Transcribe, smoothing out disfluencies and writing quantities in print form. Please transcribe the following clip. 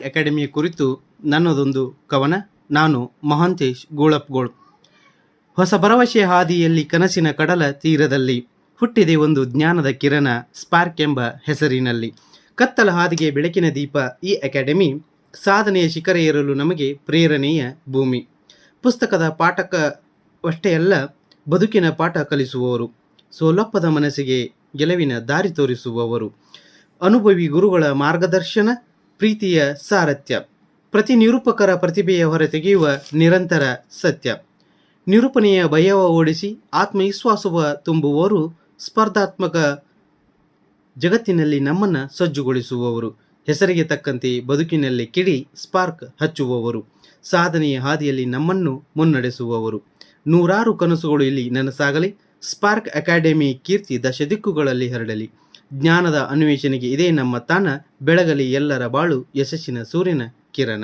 ಅಕಾಡೆಮಿಯ ಕುರಿತು ನನ್ನದೊಂದು ಕವನ. ನಾನು ಮಹಾಂತೇಶ್ ಗೋಳಪ್ಗೋಳ್. ಹೊಸ ಭರವಸೆಯ ಹಾದಿಯಲ್ಲಿ ಕನಸಿನ ಕಡಲ ತೀರದಲ್ಲಿ ಹುಟ್ಟಿದೆ ಒಂದು ಜ್ಞಾನದ ಕಿರಣ, ಸ್ಪಾರ್ಕ್ ಎಂಬ ಹೆಸರಿನಲ್ಲಿ. ಕತ್ತಲ ಹಾದಿಗೆ ಬೆಳಕಿನ ದೀಪ ಈ ಅಕಾಡೆಮಿ, ಸಾಧನೆಯ ಶಿಖರ ಏರಲು ನಮಗೆ ಪ್ರೇರಣೆಯ ಭೂಮಿ. ಪುಸ್ತಕದ ಪಾಠಕವಷ್ಟೇ ಅಲ್ಲ, ಬದುಕಿನ ಪಾಠ ಕಲಿಸುವವರು, ಸೋಲಪ್ಪದ ಮನಸ್ಸಿಗೆ ಗೆಲುವಿನ ದಾರಿ ತೋರಿಸುವವರು, ಅನುಭವಿ ಗುರುಗಳ ಮಾರ್ಗದರ್ಶನ, ಪ್ರೀತಿಯ ಸಾರಥ್ಯ, ಪ್ರತಿ ನಿರೂಪಕರ ಪ್ರತಿಭೆಯ ಹೊರತೆಗೆಯುವ ನಿರಂತರ ಸತ್ಯ, ನಿರೂಪಣೆಯ ಭಯವ ಓಡಿಸಿ ಆತ್ಮವಿಶ್ವಾಸವ ತುಂಬುವವರು, ಸ್ಪರ್ಧಾತ್ಮಕ ಜಗತ್ತಿನಲ್ಲಿ ನಮ್ಮನ್ನು ಸಜ್ಜುಗೊಳಿಸುವವರು, ಹೆಸರಿಗೆ ತಕ್ಕಂತೆ ಬದುಕಿನಲ್ಲಿ ಕಿಡಿ ಸ್ಪಾರ್ಕ್ ಹಚ್ಚುವವರು, ಸಾಧನೆಯ ಹಾದಿಯಲ್ಲಿ ನಮ್ಮನ್ನು ಮುನ್ನಡೆಸುವವರು. ನೂರಾರು ಕನಸುಗಳು ಇಲ್ಲಿ ನನಸಾಗಲಿ, ಸ್ಪಾರ್ಕ್ ಅಕಾಡೆಮಿ ಕೀರ್ತಿ ದಶದಿಕ್ಕುಗಳಲ್ಲಿ ಹರಡಲಿ. ಜ್ಞಾನದ ಅನ್ವೇಷಣೆಗೆ ಇದೇ ನಮ್ಮ ತಾಣ, ಬೆಳಗಲಿ ಎಲ್ಲರ ಬಾಳು ಯಶಸ್ಸಿನ ಸೂರ್ಯನ ಕಿರಣ.